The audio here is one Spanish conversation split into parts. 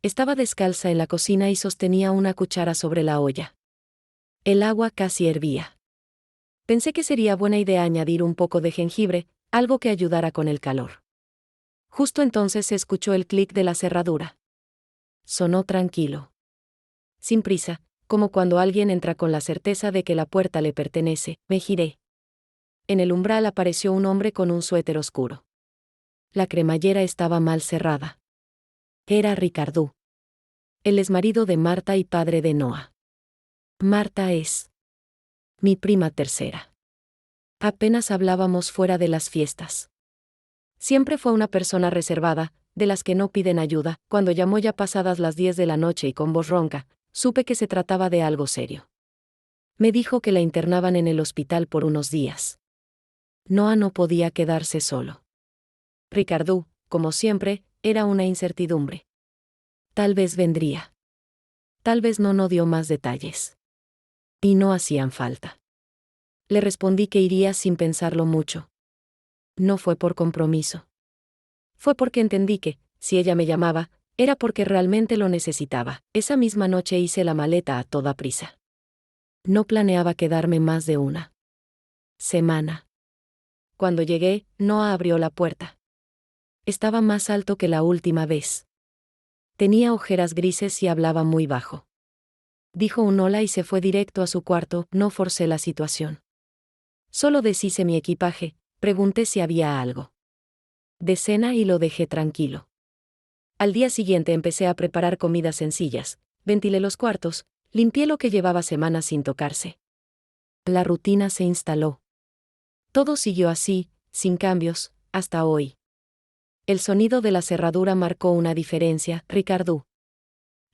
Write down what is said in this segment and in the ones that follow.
Estaba descalza en la cocina y sostenía una cuchara sobre la olla. El agua casi hervía. Pensé que sería buena idea añadir un poco de jengibre, algo que ayudara con el calor. Justo entonces se escuchó el clic de la cerradura. Sonó tranquilo. Sin prisa, como cuando alguien entra con la certeza de que la puerta le pertenece, me giré. En el umbral apareció un hombre con un suéter oscuro. La cremallera estaba mal cerrada. Era Ricardú. Él es marido de Marta y padre de Noah. Marta es mi prima tercera. Apenas hablábamos fuera de las fiestas. Siempre fue una persona reservada, de las que no piden ayuda. Cuando llamó ya pasadas las 10 de la noche y con voz ronca, supe que se trataba de algo serio. Me dijo que la internaban en el hospital por unos días. Noah no podía quedarse solo. Ricardú, como siempre, era una incertidumbre. Tal vez vendría. Tal vez no dio más detalles. Y no hacían falta. Le respondí que iría sin pensarlo mucho. No fue por compromiso. Fue porque entendí que, si ella me llamaba, era porque realmente lo necesitaba. Esa misma noche hice la maleta a toda prisa. No planeaba quedarme más de una semana. Cuando llegué, Noah abrió la puerta. Estaba más alto que la última vez. Tenía ojeras grises y hablaba muy bajo. Dijo un hola y se fue directo a su cuarto. No forcé la situación. Solo deshice mi equipaje, pregunté si había algo de cena y lo dejé tranquilo. Al día siguiente empecé a preparar comidas sencillas, ventilé los cuartos, limpié lo que llevaba semanas sin tocarse. La rutina se instaló. Todo siguió así, sin cambios, hasta hoy. El sonido de la cerradura marcó una diferencia. Ricardú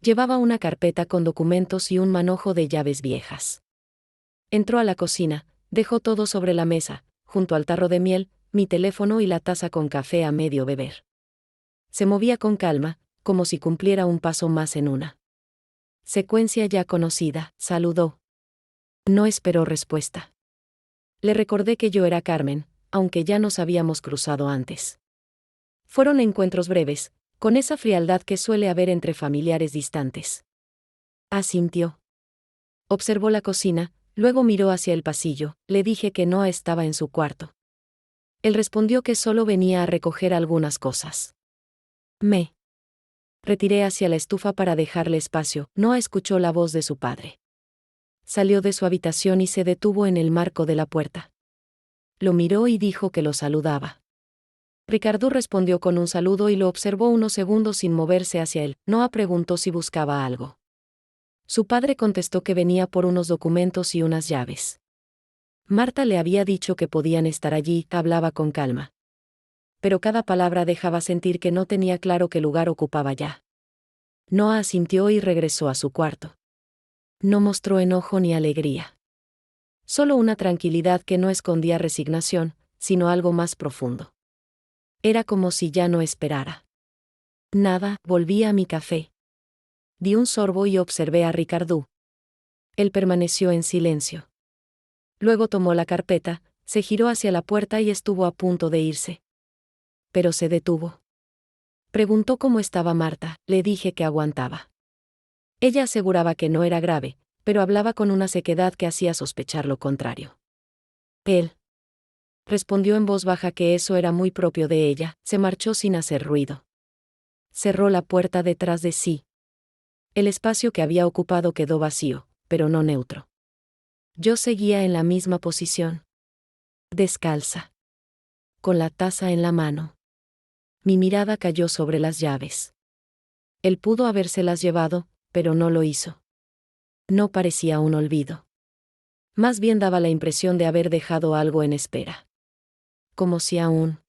llevaba una carpeta con documentos y un manojo de llaves viejas. Entró a la cocina, dejó todo sobre la mesa, junto al tarro de miel, mi teléfono y la taza con café a medio beber. Se movía con calma, como si cumpliera un paso más en una secuencia ya conocida. Saludó. No esperó respuesta. Le recordé que yo era Carmen, aunque ya nos habíamos cruzado antes. Fueron encuentros breves, con esa frialdad que suele haber entre familiares distantes. Asintió. Observó la cocina, luego miró hacia el pasillo. Le dije que no estaba en su cuarto. Él respondió que solo venía a recoger algunas cosas. Me retiré hacia la estufa para dejarle espacio. Noah escuchó la voz de su padre. Salió de su habitación y se detuvo en el marco de la puerta. Lo miró y dijo que lo saludaba. Ricardú respondió con un saludo y lo observó unos segundos sin moverse hacia él. Noah preguntó si buscaba algo. Su padre contestó que venía por unos documentos y unas llaves. Marta le había dicho que podían estar allí. Hablaba con calma. Pero cada palabra dejaba sentir que no tenía claro qué lugar ocupaba ya. Noah asintió y regresó a su cuarto. No mostró enojo ni alegría. Solo una tranquilidad que no escondía resignación, sino algo más profundo. Era como si ya no esperara nada. Volví a mi café. Di un sorbo y observé a Ricardú. Él permaneció en silencio. Luego tomó la carpeta, se giró hacia la puerta y estuvo a punto de irse. Pero se detuvo. Preguntó cómo estaba Marta. Le dije que aguantaba. Ella aseguraba que no era grave, pero hablaba con una sequedad que hacía sospechar lo contrario. Él respondió en voz baja que eso era muy propio de ella. Se marchó sin hacer ruido. Cerró la puerta detrás de sí. El espacio que había ocupado quedó vacío, pero no neutro. Yo seguía en la misma posición. Descalza. Con la taza en la mano. Mi mirada cayó sobre las llaves. Él pudo habérselas llevado, pero no lo hizo. No parecía un olvido. Más bien daba la impresión de haber dejado algo en espera. Como si aún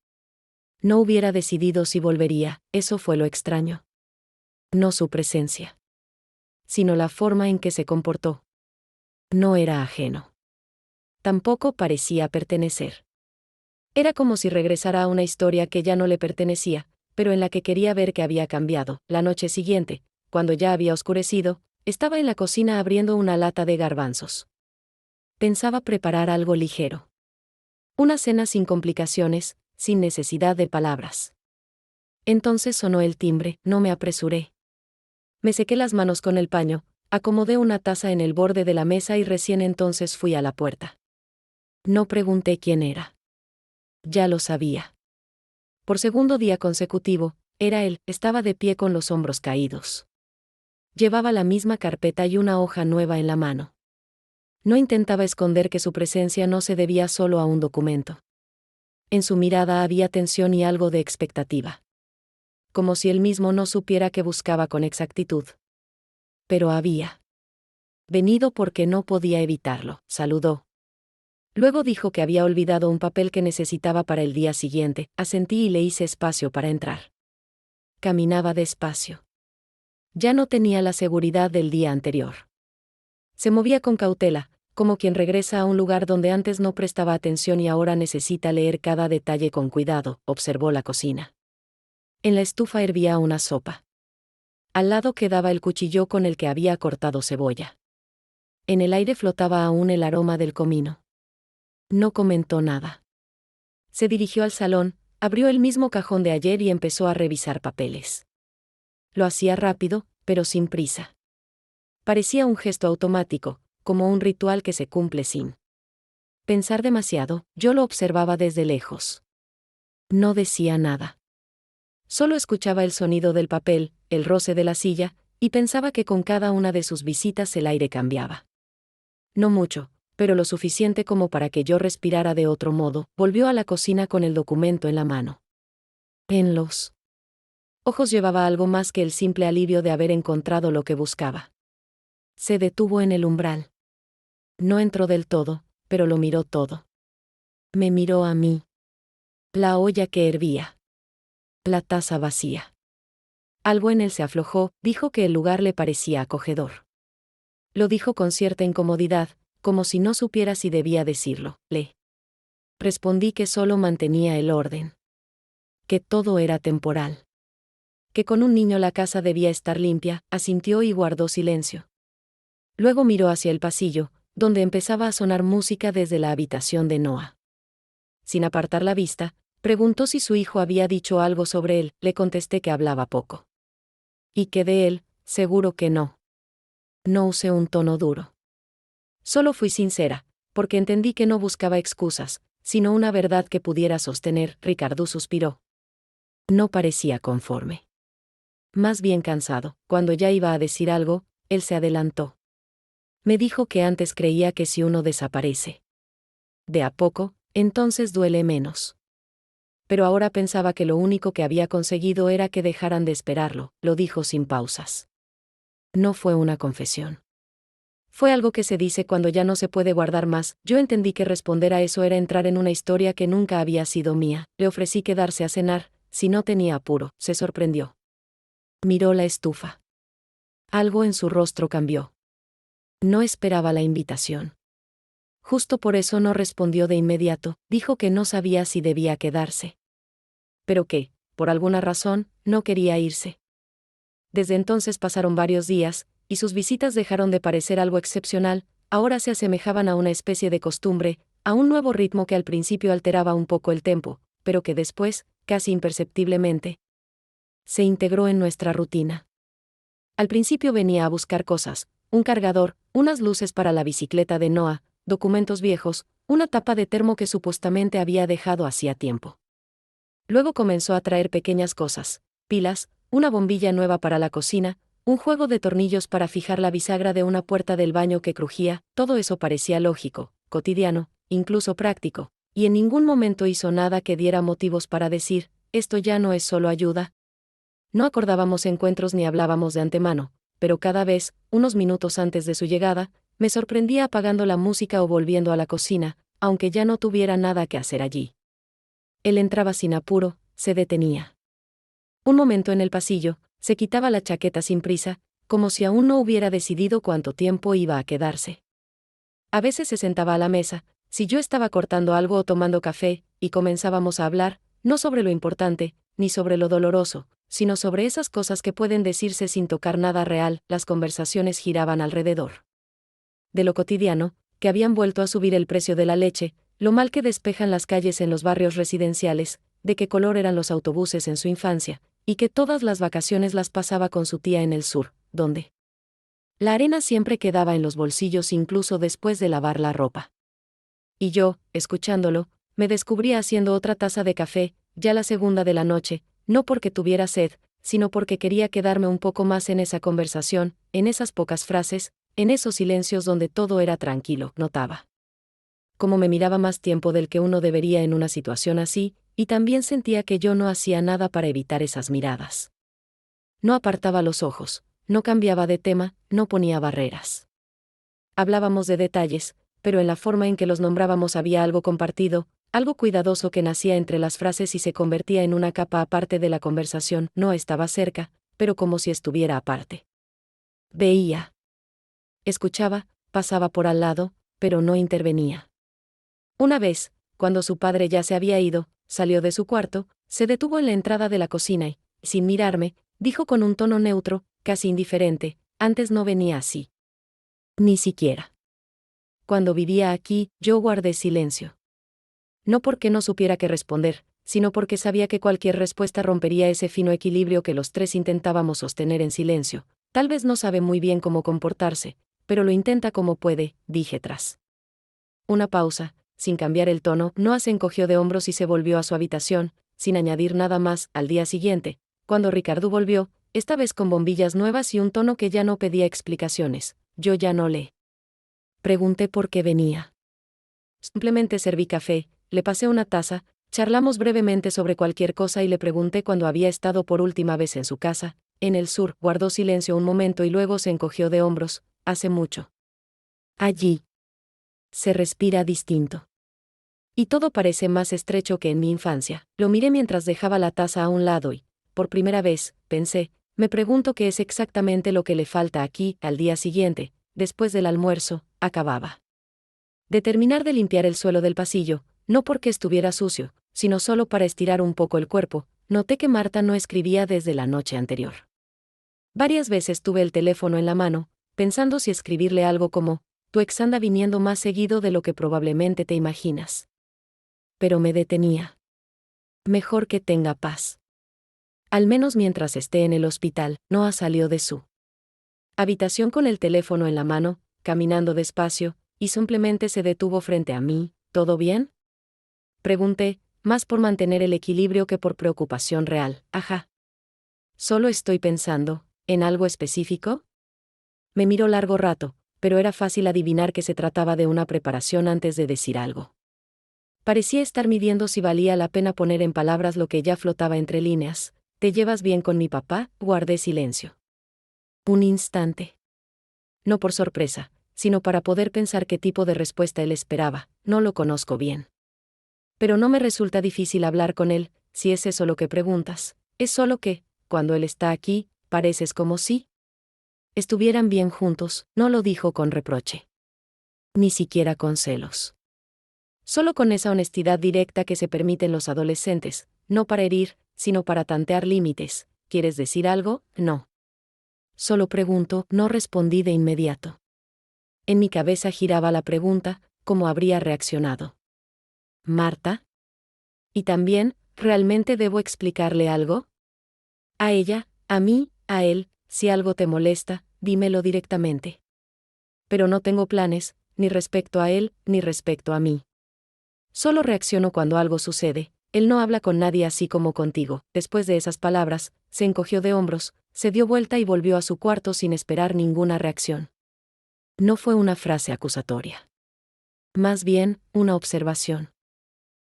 no hubiera decidido si volvería. Eso fue lo extraño. No su presencia, sino la forma en que se comportó. No era ajeno. Tampoco parecía pertenecer. Era como si regresara a una historia que ya no le pertenecía, pero en la que quería ver qué había cambiado. La noche siguiente, cuando ya había oscurecido, estaba en la cocina abriendo una lata de garbanzos. Pensaba preparar algo ligero. Una cena sin complicaciones, sin necesidad de palabras. Entonces sonó el timbre. No me apresuré. Me sequé las manos con el paño, acomodé una taza en el borde de la mesa y recién entonces fui a la puerta. No pregunté quién era. Ya lo sabía. Por segundo día consecutivo, era él, estaba de pie con los hombros caídos. Llevaba la misma carpeta y una hoja nueva en la mano. No intentaba esconder que su presencia no se debía solo a un documento. En su mirada había tensión y algo de expectativa. Como si él mismo no supiera qué buscaba con exactitud. Pero había venido porque no podía evitarlo, saludó. Luego dijo que había olvidado un papel que necesitaba para el día siguiente, asentí y le hice espacio para entrar. Caminaba despacio. Ya no tenía la seguridad del día anterior. Se movía con cautela, como quien regresa a un lugar donde antes no prestaba atención y ahora necesita leer cada detalle con cuidado, observó la cocina. En la estufa hervía una sopa. Al lado quedaba el cuchillo con el que había cortado cebolla. En el aire flotaba aún el aroma del comino. No comentó nada. Se dirigió al salón, abrió el mismo cajón de ayer y empezó a revisar papeles. Lo hacía rápido, pero sin prisa. Parecía un gesto automático, como un ritual que se cumple sin pensar demasiado. Yo lo observaba desde lejos. No decía nada. Solo escuchaba el sonido del papel, el roce de la silla, y pensaba que con cada una de sus visitas el aire cambiaba. No mucho, pero lo suficiente como para que yo respirara de otro modo. Volvió a la cocina con el documento en la mano. En los ojos llevaba algo más que el simple alivio de haber encontrado lo que buscaba. Se detuvo en el umbral. No entró del todo, pero lo miró todo. Me miró a mí. La olla que hervía. La taza vacía. Algo en él se aflojó, dijo que el lugar le parecía acogedor. Lo dijo con cierta incomodidad, como si no supiera si debía decirlo. Le respondí que solo mantenía el orden. Que todo era temporal. Que con un niño la casa debía estar limpia, asintió y guardó silencio. Luego miró hacia el pasillo, donde empezaba a sonar música desde la habitación de Noah. Sin apartar la vista, preguntó si su hijo había dicho algo sobre él. Le contesté que hablaba poco. Y que de él, seguro que no. No usé un tono duro. Solo fui sincera, porque entendí que no buscaba excusas, sino una verdad que pudiera sostener. Ricardo suspiró. No parecía conforme. Más bien cansado. Cuando ya iba a decir algo, él se adelantó. Me dijo que antes creía que si uno desaparece de a poco, entonces duele menos. Pero ahora pensaba que lo único que había conseguido era que dejaran de esperarlo. Lo dijo sin pausas. No fue una confesión. Fue algo que se dice cuando ya no se puede guardar más. Yo entendí que responder a eso era entrar en una historia que nunca había sido mía. Le ofrecí quedarse a cenar, si no tenía apuro. Se sorprendió. Miró la estufa. Algo en su rostro cambió. No esperaba la invitación. Justo por eso no respondió de inmediato, dijo que no sabía si debía quedarse. Pero que, por alguna razón, no quería irse. Desde entonces pasaron varios días, y sus visitas dejaron de parecer algo excepcional, ahora se asemejaban a una especie de costumbre, a un nuevo ritmo que al principio alteraba un poco el tempo, pero que después, casi imperceptiblemente, se integró en nuestra rutina. Al principio venía a buscar cosas, un cargador, unas luces para la bicicleta de Noah, documentos viejos, una tapa de termo que supuestamente había dejado hacía tiempo. Luego comenzó a traer pequeñas cosas, pilas, una bombilla nueva para la cocina, un juego de tornillos para fijar la bisagra de una puerta del baño que crujía. Todo eso parecía lógico, cotidiano, incluso práctico, y en ningún momento hizo nada que diera motivos para decir, esto ya no es solo ayuda. No acordábamos encuentros ni hablábamos de antemano, pero cada vez, unos minutos antes de su llegada, me sorprendía apagando la música o volviendo a la cocina, aunque ya no tuviera nada que hacer allí. Él entraba sin apuro, se detenía. Un momento en el pasillo, se quitaba la chaqueta sin prisa, como si aún no hubiera decidido cuánto tiempo iba a quedarse. A veces se sentaba a la mesa, si yo estaba cortando algo o tomando café, y comenzábamos a hablar, no sobre lo importante, ni sobre lo doloroso, sino sobre esas cosas que pueden decirse sin tocar nada real. Las conversaciones giraban alrededor de lo cotidiano, que habían vuelto a subir el precio de la leche, lo mal que despejan las calles en los barrios residenciales, de qué color eran los autobuses en su infancia, y que todas las vacaciones las pasaba con su tía en el sur, donde la arena siempre quedaba en los bolsillos incluso después de lavar la ropa. Y yo, escuchándolo, me descubría haciendo otra taza de café, ya la segunda de la noche, no porque tuviera sed, sino porque quería quedarme un poco más en esa conversación, en esas pocas frases, en esos silencios donde todo era tranquilo, notaba. Como me miraba más tiempo del que uno debería en una situación así, y también sentía que yo no hacía nada para evitar esas miradas. No apartaba los ojos, no cambiaba de tema, no ponía barreras. Hablábamos de detalles, pero en la forma en que los nombrábamos había algo compartido, algo cuidadoso que nacía entre las frases y se convertía en una capa aparte de la conversación. No estaba cerca, pero como si estuviera aparte. Veía. Escuchaba, pasaba por al lado, pero no intervenía. Una vez, cuando su padre ya se había ido, salió de su cuarto, se detuvo en la entrada de la cocina y, sin mirarme, dijo con un tono neutro, casi indiferente: antes no venía así. Ni siquiera. Cuando vivía aquí, yo guardé silencio. No porque no supiera qué responder, sino porque sabía que cualquier respuesta rompería ese fino equilibrio que los tres intentábamos sostener en silencio. Tal vez no sabe muy bien cómo comportarse, pero lo intenta como puede, dije tras una pausa. Sin cambiar el tono, Noah se encogió de hombros y se volvió a su habitación, sin añadir nada más. Al día siguiente, cuando Ricardo volvió, esta vez con bombillas nuevas y un tono que ya no pedía explicaciones, yo ya no le pregunté por qué venía. Simplemente serví café, le pasé una taza, charlamos brevemente sobre cualquier cosa y le pregunté cuándo había estado por última vez en su casa, en el sur. Guardó silencio un momento y luego se encogió de hombros. Hace mucho. Allí se respira distinto. Y todo parece más estrecho que en mi infancia. Lo miré mientras dejaba la taza a un lado y, por primera vez, pensé, me pregunto qué es exactamente lo que le falta aquí. Al día siguiente, después del almuerzo, acababa de terminar de limpiar el suelo del pasillo, no porque estuviera sucio, sino solo para estirar un poco el cuerpo. Noté que Marta no escribía desde la noche anterior. Varias veces tuve el teléfono en la mano, pensando si escribirle algo como: tu ex anda viniendo más seguido de lo que probablemente te imaginas. Pero me detenía. Mejor que tenga paz. Al menos mientras esté en el hospital. Noah salió de su habitación con el teléfono en la mano, caminando despacio, y simplemente se detuvo frente a mí. ¿Todo bien?, pregunté, más por mantener el equilibrio que por preocupación real. Ajá. Solo estoy pensando, ¿en algo específico? Me miró largo rato, pero era fácil adivinar que se trataba de una preparación antes de decir algo. Parecía estar midiendo si valía la pena poner en palabras lo que ya flotaba entre líneas. ¿Te llevas bien con mi papá? Guardé silencio. Un instante. No por sorpresa, sino para poder pensar qué tipo de respuesta él esperaba. No lo conozco bien. Pero no me resulta difícil hablar con él, si es eso lo que preguntas. Es solo que, cuando él está aquí, pareces como si estuvieran bien juntos. No lo dijo con reproche. Ni siquiera con celos. Solo con esa honestidad directa que se permiten los adolescentes, no para herir, sino para tantear límites. ¿Quieres decir algo? No. Solo pregunto. No respondí de inmediato. En mi cabeza giraba la pregunta: ¿cómo habría reaccionado Marta? Y también, ¿realmente debo explicarle algo? A ella, a mí, a él. Si algo te molesta, dímelo directamente. Pero no tengo planes, ni respecto a él, ni respecto a mí. Solo reacciono cuando algo sucede. Él no habla con nadie así como contigo. Después de esas palabras, se encogió de hombros, se dio vuelta y volvió a su cuarto sin esperar ninguna reacción. No fue una frase acusatoria. Más bien, una observación.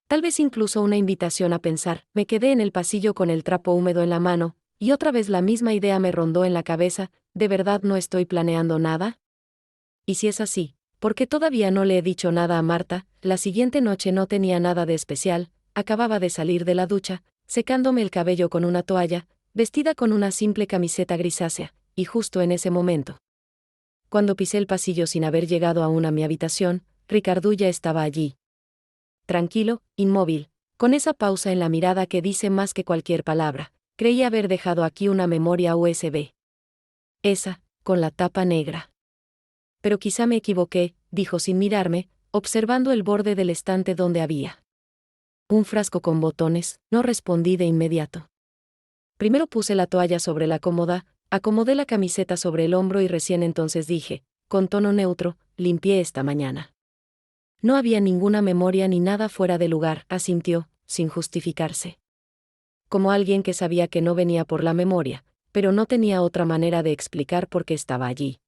Tal vez incluso una invitación a pensar. Me quedé en el pasillo con el trapo húmedo en la mano, y otra vez la misma idea me rondó en la cabeza: ¿de verdad no estoy planeando nada? Y si es así, ¿por qué todavía no le he dicho nada a Marta? La siguiente noche no tenía nada de especial. Acababa de salir de la ducha, secándome el cabello con una toalla, vestida con una simple camiseta grisácea, y justo en ese momento, cuando pisé el pasillo sin haber llegado aún a mi habitación, Ricardo ya estaba allí. Tranquilo, inmóvil, con esa pausa en la mirada que dice más que cualquier palabra. Creí haber dejado aquí una memoria USB. Esa, con la tapa negra. Pero quizá me equivoqué, dijo sin mirarme, observando el borde del estante donde había un frasco con botones. No respondí de inmediato. Primero puse la toalla sobre la cómoda, Acomodé la camiseta sobre el hombro y recién entonces dije, con tono neutro, limpié esta mañana. No había ninguna memoria ni nada fuera de lugar, asintió, sin justificarse. Como alguien que sabía que no venía por la memoria, pero no tenía otra manera de explicar por qué estaba allí.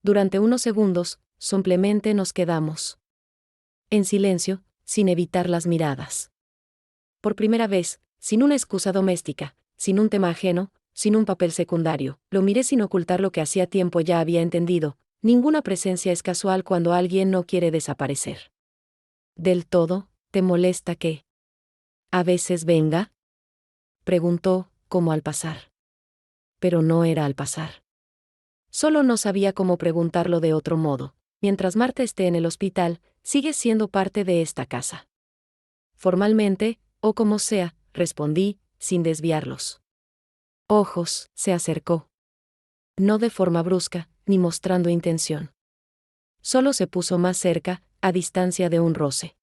Durante unos segundos, simplemente nos quedamos. En silencio, sin evitar las miradas. Por primera vez, sin una excusa doméstica, sin un tema ajeno, sin un papel secundario, lo miré sin ocultar lo que hacía tiempo ya había entendido: ninguna presencia es casual cuando alguien no quiere desaparecer. ¿Del todo, te molesta que a veces venga?, preguntó, como al pasar. Pero no era al pasar. Solo no sabía cómo preguntarlo de otro modo. Mientras Marta esté en el hospital, sigue siendo parte de esta casa. Formalmente, o como sea, respondí, sin desviarlos ojos. Se acercó. No de forma brusca, ni mostrando intención. Solo se puso más cerca, a distancia de un roce.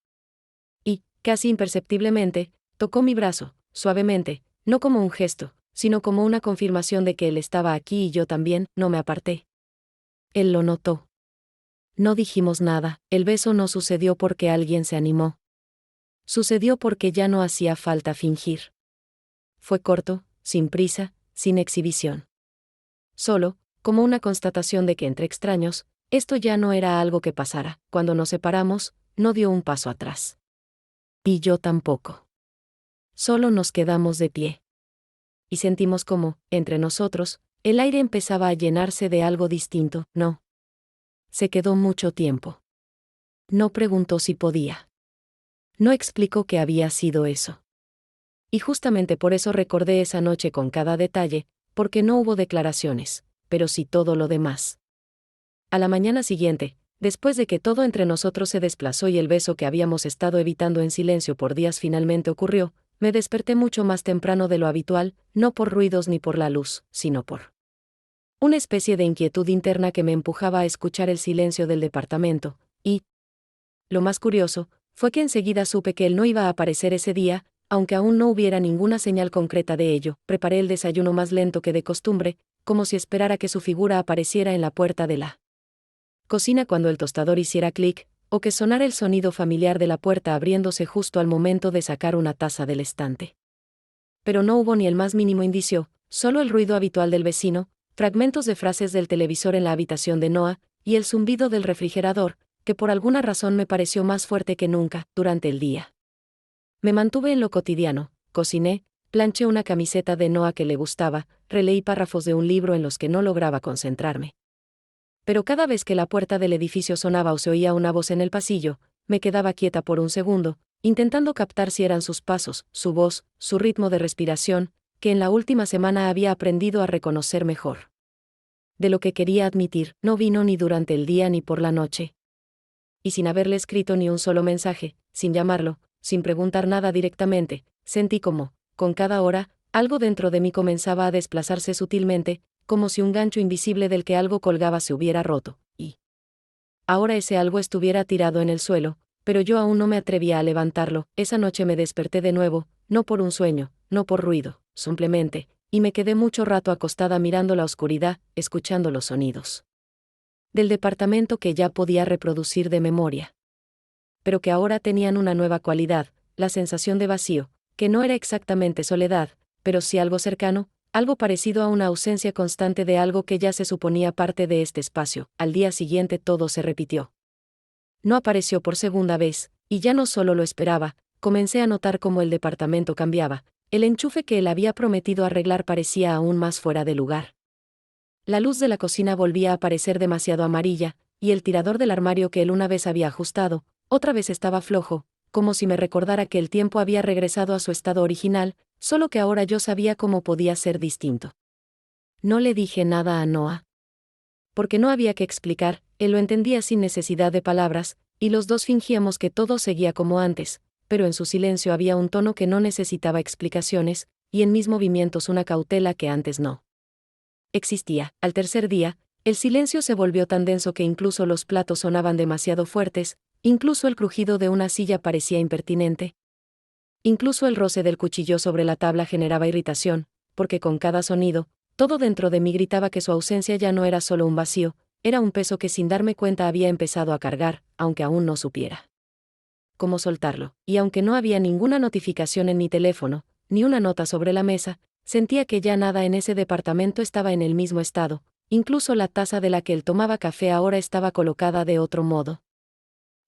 Y, casi imperceptiblemente, tocó mi brazo, suavemente, no como un gesto, sino como una confirmación de que él estaba aquí y yo también. No me aparté. Él lo notó. No dijimos nada. El beso no sucedió porque alguien se animó. Sucedió porque ya no hacía falta fingir. Fue corto, sin prisa, sin exhibición. Solo, como una constatación de que entre extraños, esto ya no era algo que pasara. Cuando nos separamos, no dio un paso atrás. Y yo tampoco. Solo nos quedamos de pie. Y sentimos como, entre nosotros, el aire empezaba a llenarse de algo distinto. No. Se quedó mucho tiempo. No preguntó si podía. No explicó qué había sido eso. Y justamente por eso recordé esa noche con cada detalle, porque no hubo declaraciones, pero sí todo lo demás. A la mañana siguiente, después de que todo entre nosotros se desplazó y el beso que habíamos estado evitando en silencio por días finalmente ocurrió, me desperté mucho más temprano de lo habitual, no por ruidos ni por la luz, sino por una especie de inquietud interna que me empujaba a escuchar el silencio del departamento, y lo más curioso fue que enseguida supe que él no iba a aparecer ese día, aunque aún no hubiera ninguna señal concreta de ello. Preparé el desayuno más lento que de costumbre, como si esperara que su figura apareciera en la puerta de la cocina cuando el tostador hiciera clic, o que sonara el sonido familiar de la puerta abriéndose justo al momento de sacar una taza del estante. Pero no hubo ni el más mínimo indicio, solo el ruido habitual del vecino, fragmentos de frases del televisor en la habitación de Noah, y el zumbido del refrigerador, que por alguna razón me pareció más fuerte que nunca, durante el día. Me mantuve en lo cotidiano, cociné, planché una camiseta de Noah que le gustaba, releí párrafos de un libro en los que no lograba concentrarme. Pero cada vez que la puerta del edificio sonaba o se oía una voz en el pasillo, me quedaba quieta por un segundo, intentando captar si eran sus pasos, su voz, su ritmo de respiración, que en la última semana había aprendido a reconocer mejor. De lo que quería admitir, no vino ni durante el día ni por la noche. Y sin haberle escrito ni un solo mensaje, sin llamarlo, sin preguntar nada directamente, sentí como, con cada hora, algo dentro de mí comenzaba a desplazarse sutilmente, como si un gancho invisible del que algo colgaba se hubiera roto, y ahora ese algo estuviera tirado en el suelo, pero yo aún no me atrevía a levantarlo. Esa noche me desperté de nuevo, no por un sueño, no por ruido, simplemente, y me quedé mucho rato acostada mirando la oscuridad, escuchando los sonidos del departamento que ya podía reproducir de memoria, pero que ahora tenían una nueva cualidad, la sensación de vacío, que no era exactamente soledad, pero sí algo cercano, algo parecido a una ausencia constante de algo que ya se suponía parte de este espacio. Al día siguiente todo se repitió. No apareció por segunda vez, y ya no solo lo esperaba, comencé a notar cómo el departamento cambiaba, el enchufe que él había prometido arreglar parecía aún más fuera de lugar. La luz de la cocina volvía a parecer demasiado amarilla, y el tirador del armario que él una vez había ajustado, otra vez estaba flojo, como si me recordara que el tiempo había regresado a su estado original, solo que ahora yo sabía cómo podía ser distinto. No le dije nada a Noah. Porque no había que explicar, él lo entendía sin necesidad de palabras, y los dos fingíamos que todo seguía como antes, pero en su silencio había un tono que no necesitaba explicaciones, y en mis movimientos una cautela que antes no existía. Al tercer día, el silencio se volvió tan denso que incluso los platos sonaban demasiado fuertes, incluso el crujido de una silla parecía impertinente. Incluso el roce del cuchillo sobre la tabla generaba irritación, porque con cada sonido, Todo dentro de mí gritaba que su ausencia ya no era solo un vacío, era un peso que sin darme cuenta había empezado a cargar, aunque aún no supiera cómo soltarlo, y aunque no había ninguna notificación en mi teléfono, ni una nota sobre la mesa, sentía que ya nada en ese departamento estaba en el mismo estado, incluso la taza de la que él tomaba café ahora estaba colocada de otro modo.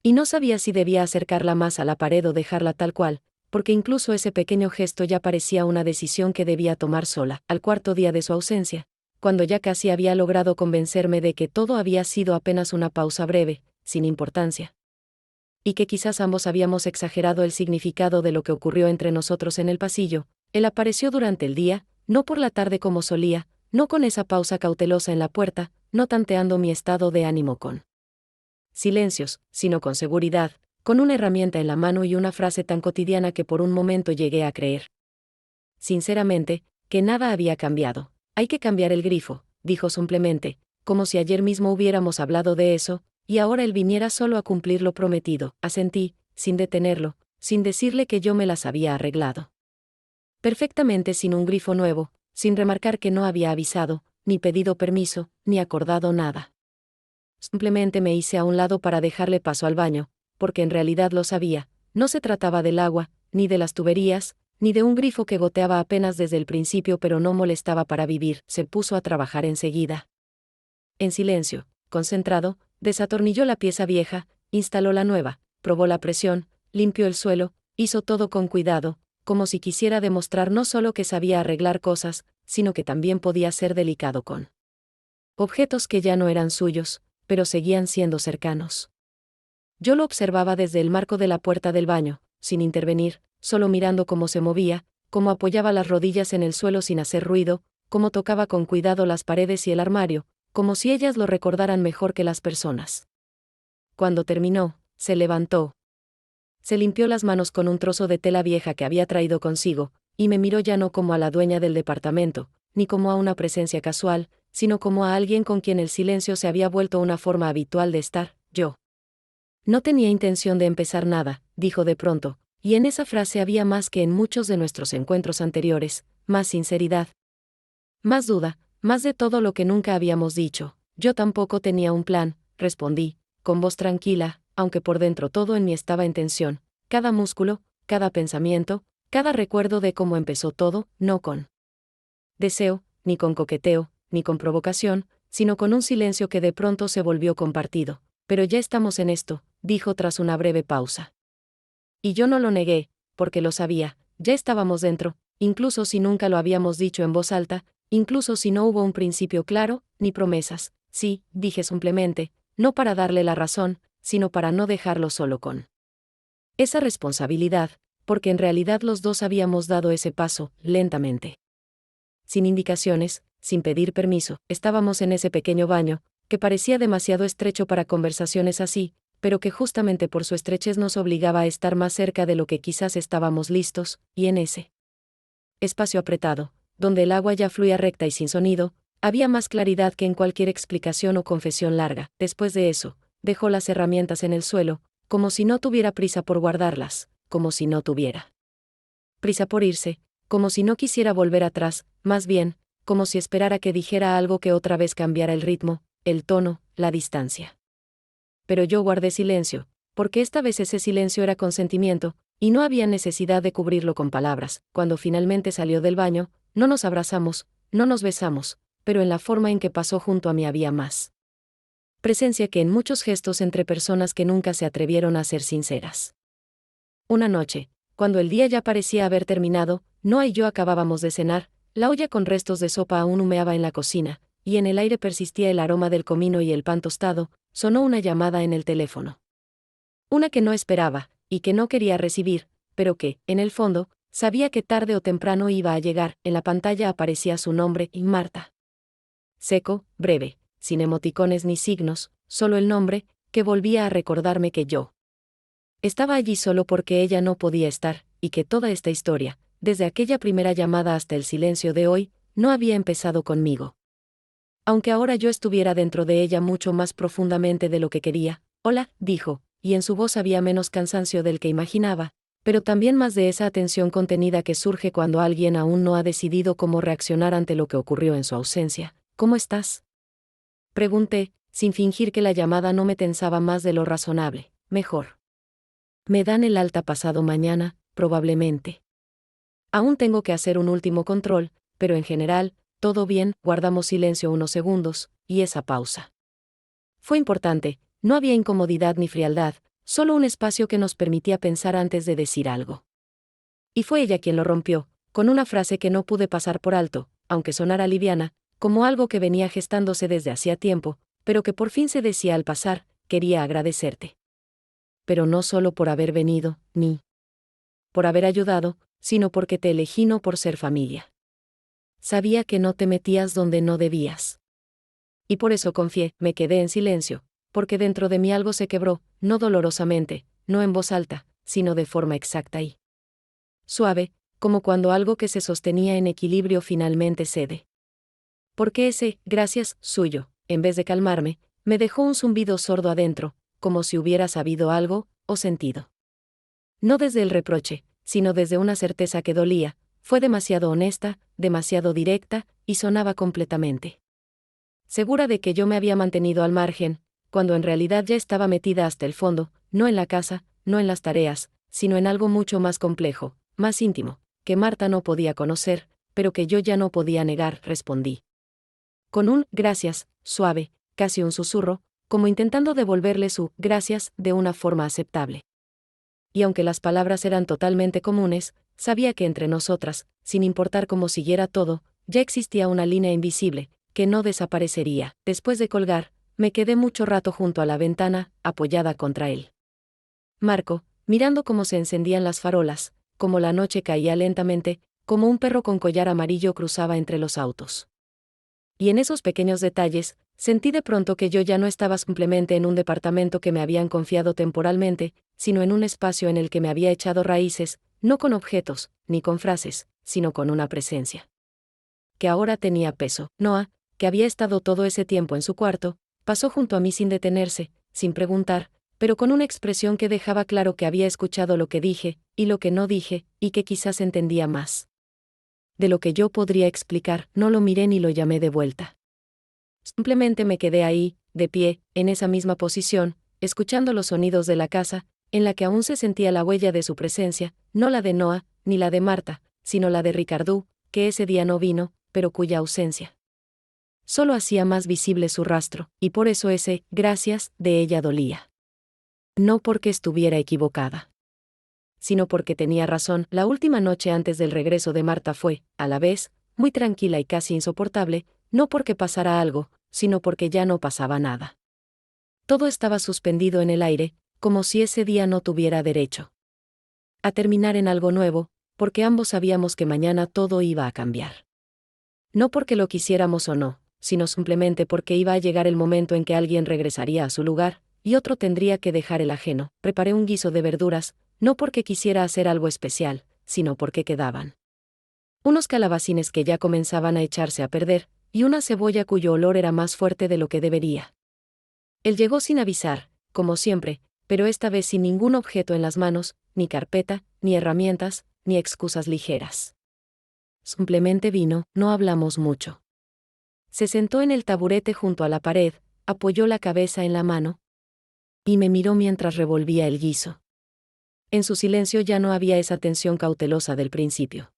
Y no sabía si debía acercarla más a la pared o dejarla tal cual, porque incluso ese pequeño gesto ya parecía una decisión que debía tomar sola, al cuarto día de su ausencia, cuando ya casi había logrado convencerme de que todo había sido apenas una pausa breve, sin importancia. Y que quizás ambos habíamos exagerado el significado de lo que ocurrió entre nosotros en el pasillo. Él apareció durante el día, no por la tarde como solía, no con esa pausa cautelosa en la puerta, no tanteando mi estado de ánimo con silencios, sino con seguridad, con una herramienta en la mano y una frase tan cotidiana que por un momento llegué a creer, sinceramente, que nada había cambiado. Hay que cambiar el grifo, dijo simplemente, como si ayer mismo hubiéramos hablado de eso, y ahora él viniera solo a cumplir lo prometido. Asentí, sin detenerlo, sin decirle que yo me las había arreglado perfectamente sin un grifo nuevo, sin remarcar que no había avisado, ni pedido permiso, ni acordado nada. Simplemente me hice a un lado para dejarle paso al baño, porque en realidad lo sabía, no se trataba del agua, ni de las tuberías, ni de un grifo que goteaba apenas desde el principio pero no molestaba para vivir. Se puso a trabajar enseguida. En silencio, concentrado, desatornilló la pieza vieja, instaló la nueva, probó la presión, limpió el suelo, hizo todo con cuidado, como si quisiera demostrar no solo que sabía arreglar cosas, sino que también podía ser delicado con objetos que ya no eran suyos, pero seguían siendo cercanos. Yo lo observaba desde el marco de la puerta del baño, sin intervenir, solo mirando cómo se movía, cómo apoyaba las rodillas en el suelo sin hacer ruido, cómo tocaba con cuidado las paredes y el armario, como si ellas lo recordaran mejor que las personas. Cuando terminó, se levantó. Se limpió las manos con un trozo de tela vieja que había traído consigo, y me miró ya no como a la dueña del departamento, ni como a una presencia casual, sino como a alguien con quien el silencio se había vuelto una forma habitual de estar. Yo no tenía intención de empezar nada, dijo de pronto, y en esa frase había más que en muchos de nuestros encuentros anteriores, más sinceridad, más duda, más de todo lo que nunca habíamos dicho. Yo tampoco tenía un plan, respondí, con voz tranquila, aunque por dentro todo en mí estaba en tensión, cada músculo, cada pensamiento, cada recuerdo de cómo empezó todo, no con deseo, ni con coqueteo, ni con provocación, sino con un silencio que de pronto se volvió compartido. Pero ya estamos en esto, dijo tras una breve pausa. Y yo no lo negué, porque lo sabía, ya estábamos dentro, incluso si nunca lo habíamos dicho en voz alta, incluso si no hubo un principio claro, ni promesas. Sí, dije simplemente, no para darle la razón, sino para no dejarlo solo con esa responsabilidad, porque en realidad los dos habíamos dado ese paso, lentamente. Sin indicaciones, sin pedir permiso, estábamos en ese pequeño baño, que parecía demasiado estrecho para conversaciones así, pero que justamente por su estrechez nos obligaba a estar más cerca de lo que quizás estábamos listos, y en ese espacio apretado, donde el agua ya fluía recta y sin sonido, había más claridad que en cualquier explicación o confesión larga. Después de eso, dejó las herramientas en el suelo, como si no tuviera prisa por guardarlas, como si no tuviera prisa por irse, como si no quisiera volver atrás, más bien, como si esperara que dijera algo que otra vez cambiara el ritmo, el tono, la distancia. Pero yo guardé silencio, porque esta vez ese silencio era consentimiento, y no había necesidad de cubrirlo con palabras. Cuando finalmente salió del baño, no nos abrazamos, no nos besamos, pero en la forma en que pasó junto a mí había más presencia que en muchos gestos entre personas que nunca se atrevieron a ser sinceras. Una noche, cuando el día ya parecía haber terminado, Noah y yo acabábamos de cenar, la olla con restos de sopa aún humeaba en la cocina, y en el aire persistía el aroma del comino y el pan tostado. Sonó una llamada en el teléfono. Una que no esperaba, y que no quería recibir, pero que, en el fondo, sabía que tarde o temprano iba a llegar. En la pantalla aparecía su nombre y Marta. Seco, breve, sin emoticones ni signos, solo el nombre, que volvía a recordarme que yo estaba allí solo porque ella no podía estar, y que toda esta historia, desde aquella primera llamada hasta el silencio de hoy, no había empezado conmigo. Aunque ahora yo estuviera dentro de ella mucho más profundamente de lo que quería. Hola, dijo, y en su voz había menos cansancio del que imaginaba, Pero también más de esa atención contenida que surge cuando alguien aún no ha decidido cómo reaccionar ante lo que ocurrió en su ausencia. ¿Cómo estás?, pregunté, sin fingir que la llamada no me tensaba más de lo razonable. Mejor. Me dan el alta pasado mañana, probablemente. Aún tengo que hacer un último control, pero en general, todo bien. Guardamos silencio unos segundos, y esa pausa fue importante. No había incomodidad ni frialdad, solo un espacio que nos permitía pensar antes de decir algo. Y fue ella quien lo rompió, con una frase que no pude pasar por alto, aunque sonara liviana, como algo que venía gestándose desde hacía tiempo, pero que por fin se decía al pasar: quería agradecerte. Pero no solo por haber venido, ni por haber ayudado, sino porque te elegí, no por ser familia. Sabía que no te metías donde no debías. Y por eso confié. Me quedé en silencio, porque dentro de mí algo se quebró, no dolorosamente, no en voz alta, sino de forma exacta y suave, como cuando algo que se sostenía en equilibrio finalmente cede. Porque ese gracias suyo, en vez de calmarme, me dejó un zumbido sordo adentro, como si hubiera sabido algo, o sentido. No desde el reproche, sino desde una certeza que dolía. Fue demasiado honesta, demasiado directa, y sonaba completamente segura de que yo me había mantenido al margen, cuando en realidad ya estaba metida hasta el fondo, no en la casa, no en las tareas, sino en algo mucho más complejo, más íntimo, que Marta no podía conocer, pero que yo ya no podía negar. Respondí con un gracias, suave, casi un susurro, como intentando devolverle su gracias de una forma aceptable. Y aunque las palabras eran totalmente comunes, sabía que entre nosotras, sin importar cómo siguiera todo, ya existía una línea invisible, que no desaparecería. Después de colgar, me quedé mucho rato junto a la ventana, apoyada contra él marco, mirando cómo se encendían las farolas, cómo la noche caía lentamente, como un perro con collar amarillo cruzaba entre los autos. Y en esos pequeños detalles, sentí de pronto que yo ya no estaba simplemente en un departamento que me habían confiado temporalmente, sino en un espacio en el que me había echado raíces, no con objetos, ni con frases, sino con una presencia que ahora tenía peso. Noah, que había estado todo ese tiempo en su cuarto, pasó junto a mí sin detenerse, sin preguntar, pero con una expresión que dejaba claro que había escuchado lo que dije, y lo que no dije, y que quizás entendía más de lo que yo podría explicar. No lo miré ni lo llamé de vuelta. Simplemente me quedé ahí, de pie, en esa misma posición, escuchando los sonidos de la casa, en la que aún se sentía la huella de su presencia, no la de Noah, ni la de Marta, sino la de Ricardú, que ese día no vino, pero cuya ausencia solo hacía más visible su rastro, y por eso ese gracias de ella dolía. No porque estuviera equivocada, sino porque tenía razón. La última noche antes del regreso de Marta fue, a la vez, muy tranquila y casi insoportable, no porque pasara algo, sino porque ya no pasaba nada. Todo estaba suspendido en el aire, como si ese día no tuviera derecho a terminar en algo nuevo, porque ambos sabíamos que mañana todo iba a cambiar. No porque lo quisiéramos o no, sino simplemente porque iba a llegar el momento en que alguien regresaría a su lugar, y otro tendría que dejar el ajeno. Preparé un guiso de verduras, no porque quisiera hacer algo especial, sino porque quedaban unos calabacines que ya comenzaban a echarse a perder, y una cebolla cuyo olor era más fuerte de lo que debería. Él llegó sin avisar, como siempre, pero esta vez sin ningún objeto en las manos, ni carpeta, ni herramientas, ni excusas ligeras. Simplemente vino. No hablamos mucho. Se sentó en el taburete junto a la pared, apoyó la cabeza en la mano y me miró mientras revolvía el guiso. En su silencio ya no había esa tensión cautelosa del principio.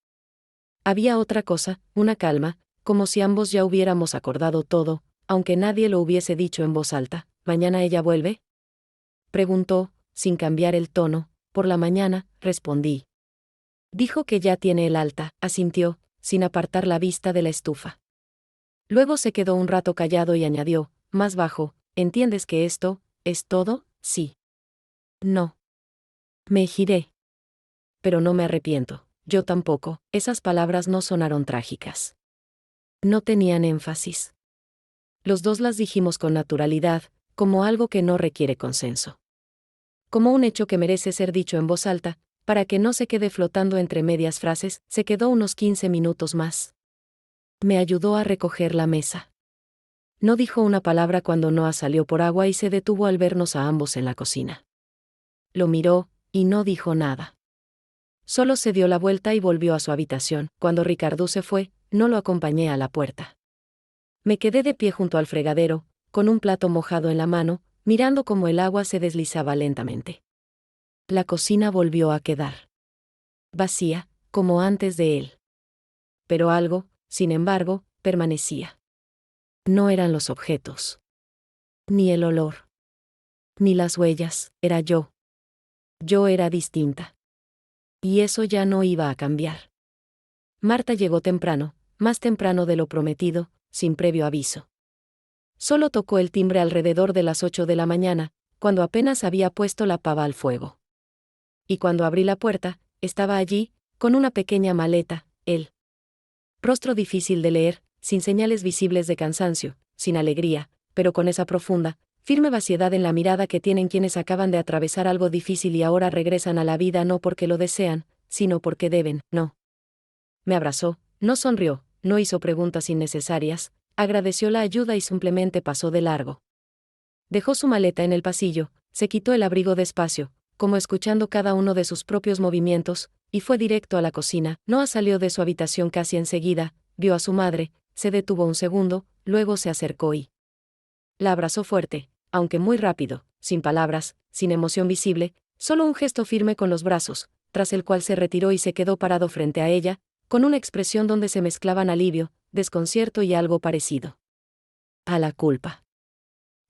Había otra cosa, una calma, como si ambos ya hubiéramos acordado todo, aunque nadie lo hubiese dicho en voz alta. ¿Mañana ella vuelve?, preguntó, sin cambiar el tono. Por la mañana, respondí. Dijo que ya tiene el alta, asintió, sin apartar la vista de la estufa. Luego se quedó un rato callado y añadió, más bajo, ¿entiendes que esto es todo? Sí. No. Me giré. Pero no me arrepiento. Yo tampoco. Esas palabras no sonaron trágicas. No tenían énfasis. Los dos las dijimos con naturalidad, como algo que no requiere consenso. Como un hecho que merece ser dicho en voz alta, para que no se quede flotando entre medias frases. Se quedó unos 15 minutos más. Me ayudó a recoger la mesa. No dijo una palabra cuando Noah salió por agua y se detuvo al vernos a ambos en la cocina. Lo miró, y no dijo nada. Solo se dio la vuelta y volvió a su habitación. Cuando Ricardú se fue, no lo acompañé a la puerta. Me quedé de pie junto al fregadero, con un plato mojado en la mano, mirando cómo el agua se deslizaba lentamente. La cocina volvió a quedar vacía, como antes de él. Pero algo, sin embargo, permanecía. No eran los objetos. Ni el olor. Ni las huellas, era yo. Yo era distinta. Y eso ya no iba a cambiar. Marta llegó temprano, más temprano de lo prometido, sin previo aviso. Solo tocó el timbre alrededor de las 8 de la mañana, cuando apenas había puesto la pava al fuego. Y cuando abrí la puerta, estaba allí, con una pequeña maleta, el rostro difícil de leer, sin señales visibles de cansancio, sin alegría, pero con esa profunda, firme vaciedad en la mirada que tienen quienes acaban de atravesar algo difícil y ahora regresan a la vida no porque lo desean, sino porque deben, no. Me abrazó, no sonrió, no hizo preguntas innecesarias, agradeció la ayuda y simplemente pasó de largo. Dejó su maleta en el pasillo, se quitó el abrigo despacio, como escuchando cada uno de sus propios movimientos, y fue directo a la cocina. Noah salió de su habitación casi enseguida, vio a su madre, se detuvo un segundo, luego se acercó y la abrazó fuerte, aunque muy rápido, sin palabras, sin emoción visible, solo un gesto firme con los brazos, tras el cual se retiró y se quedó parado frente a ella, con una expresión donde se mezclaban alivio, desconcierto y algo parecido a la culpa.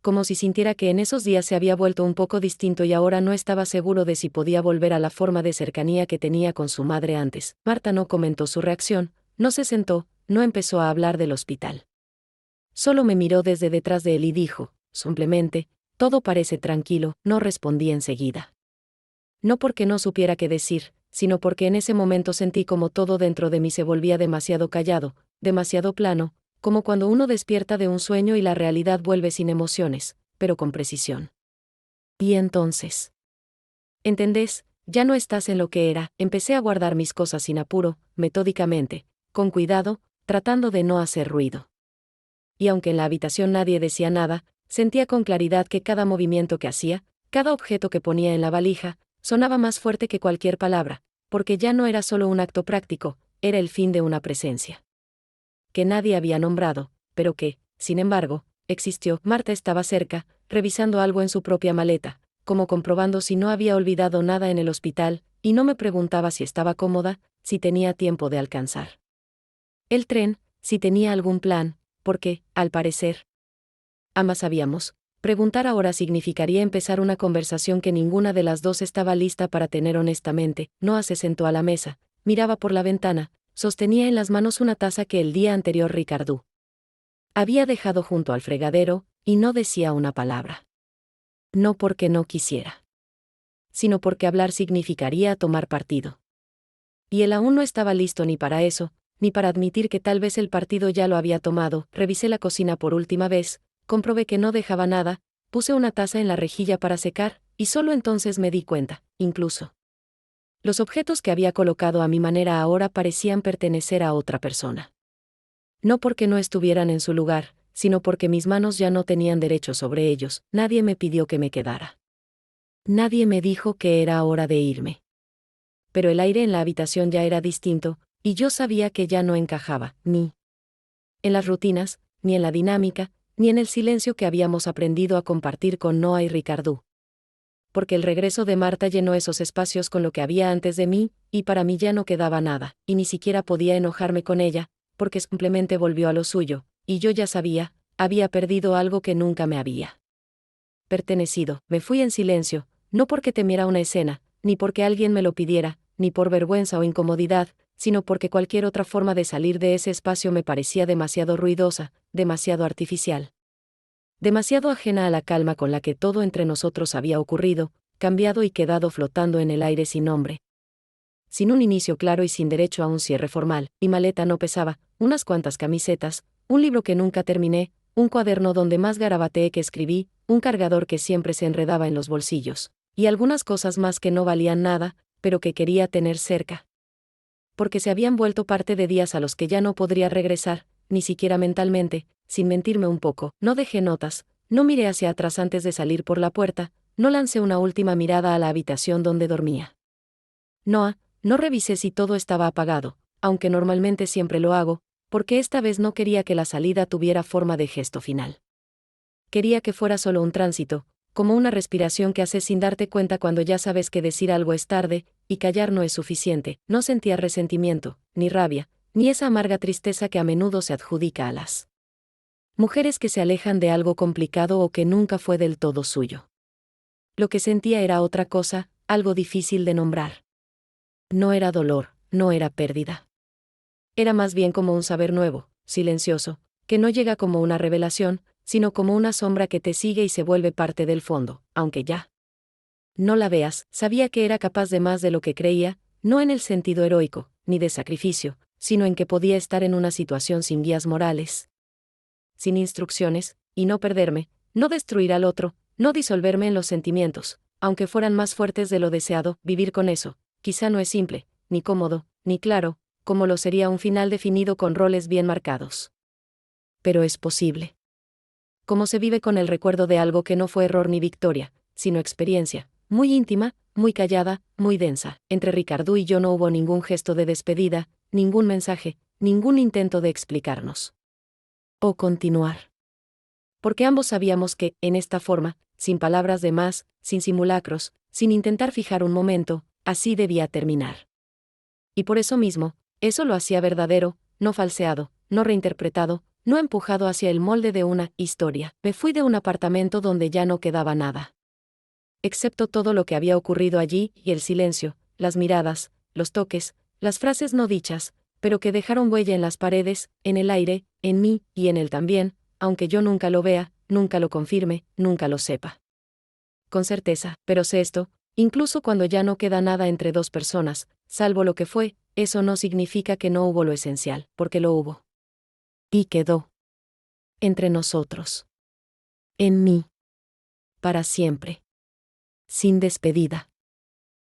Como si sintiera que en esos días se había vuelto un poco distinto y ahora no estaba seguro de si podía volver a la forma de cercanía que tenía con su madre antes. Marta no comentó su reacción, no se sentó, no empezó a hablar del hospital. Solo me miró desde detrás de él y dijo, simplemente, todo parece tranquilo. No respondí enseguida. No porque no supiera qué decir, sino porque en ese momento sentí como todo dentro de mí se volvía demasiado callado, demasiado plano, como cuando uno despierta de un sueño y la realidad vuelve sin emociones, pero con precisión. Y entonces, ¿entendés? Ya no estás en lo que era. Empecé a guardar mis cosas sin apuro, metódicamente, con cuidado, tratando de no hacer ruido. Y aunque en la habitación nadie decía nada, sentía con claridad que cada movimiento que hacía, cada objeto que ponía en la valija, sonaba más fuerte que cualquier palabra, porque ya no era solo un acto práctico, era el fin de una presencia que nadie había nombrado, pero que, sin embargo, existió. Marta estaba cerca, revisando algo en su propia maleta, como comprobando si no había olvidado nada en el hospital, y no me preguntaba si estaba cómoda, si tenía tiempo de alcanzar el tren, si tenía algún plan, porque, al parecer, ambas sabíamos. Preguntar ahora significaría empezar una conversación que ninguna de las dos estaba lista para tener honestamente. Noah se sentó a la mesa, miraba por la ventana, sostenía en las manos una taza que el día anterior Ricardú había dejado junto al fregadero, y no decía una palabra. No porque no quisiera, sino porque hablar significaría tomar partido. Y él aún no estaba listo ni para eso, ni para admitir que tal vez el partido ya lo había tomado. Revisé la cocina por última vez, comprobé que no dejaba nada, puse una taza en la rejilla para secar, y solo entonces me di cuenta, incluso los objetos que había colocado a mi manera ahora parecían pertenecer a otra persona. No porque no estuvieran en su lugar, sino porque mis manos ya no tenían derecho sobre ellos. Nadie me pidió que me quedara. Nadie me dijo que era hora de irme. Pero el aire en la habitación ya era distinto, y yo sabía que ya no encajaba, ni en las rutinas, ni en la dinámica, ni en el silencio que habíamos aprendido a compartir con Noah y Ricardú. Porque el regreso de Marta llenó esos espacios con lo que había antes de mí, y para mí ya no quedaba nada, y ni siquiera podía enojarme con ella, porque simplemente volvió a lo suyo, y yo ya sabía, había perdido algo que nunca me había pertenecido. Me fui en silencio, no porque temiera una escena, ni porque alguien me lo pidiera, ni por vergüenza o incomodidad, sino porque cualquier otra forma de salir de ese espacio me parecía demasiado ruidosa, demasiado artificial, demasiado ajena a la calma con la que todo entre nosotros había ocurrido, cambiado y quedado flotando en el aire sin nombre. Sin un inicio claro y sin derecho a un cierre formal. Mi maleta no pesaba, unas cuantas camisetas, un libro que nunca terminé, un cuaderno donde más garabateé que escribí, un cargador que siempre se enredaba en los bolsillos, y algunas cosas más que no valían nada, pero que quería tener cerca. Porque se habían vuelto parte de días a los que ya no podría regresar, ni siquiera mentalmente, sin mentirme un poco. No dejé notas, no miré hacia atrás antes de salir por la puerta, no lancé una última mirada a la habitación donde dormía Noah, No revisé si todo estaba apagado, aunque normalmente siempre lo hago, porque esta vez no quería que la salida tuviera forma de gesto final. Quería que fuera solo un tránsito, como una respiración que haces sin darte cuenta cuando ya sabes que decir algo es tarde, y callar no es suficiente. No sentía resentimiento, ni rabia, ni esa amarga tristeza que a menudo se adjudica a las mujeres que se alejan de algo complicado o que nunca fue del todo suyo. Lo que sentía era otra cosa, algo difícil de nombrar. No era dolor, no era pérdida. Era más bien como un saber nuevo, silencioso, que no llega como una revelación, sino como una sombra que te sigue y se vuelve parte del fondo, aunque ya no la veas. Sabía que era capaz de más de lo que creía, no en el sentido heroico, ni de sacrificio, sino en que podía estar en una situación sin guías morales, sin instrucciones, y no perderme, no destruir al otro, no disolverme en los sentimientos, aunque fueran más fuertes de lo deseado. Vivir con eso, quizá no es simple, ni cómodo, ni claro, como lo sería un final definido con roles bien marcados. Pero es posible. Como se vive con el recuerdo de algo que no fue error ni victoria, sino experiencia, muy íntima, muy callada, muy densa. Entre Ricardo y yo no hubo ningún gesto de despedida, ningún mensaje, ningún intento de explicarnos o continuar. Porque ambos sabíamos que, en esta forma, sin palabras de más, sin simulacros, sin intentar fijar un momento, así debía terminar. Y por eso mismo, eso lo hacía verdadero, no falseado, no reinterpretado, no empujado hacia el molde de una historia. Me fui de un apartamento donde ya no quedaba nada. Excepto todo lo que había ocurrido allí, y el silencio, las miradas, los toques, las frases no dichas, pero que dejaron huella en las paredes, en el aire, en mí, y en él también, aunque yo nunca lo vea, nunca lo confirme, nunca lo sepa. Con certeza, pero sé esto, incluso cuando ya no queda nada entre dos personas, salvo lo que fue, eso no significa que no hubo lo esencial, porque lo hubo. Y quedó. Entre nosotros. En mí. Para siempre. Sin despedida.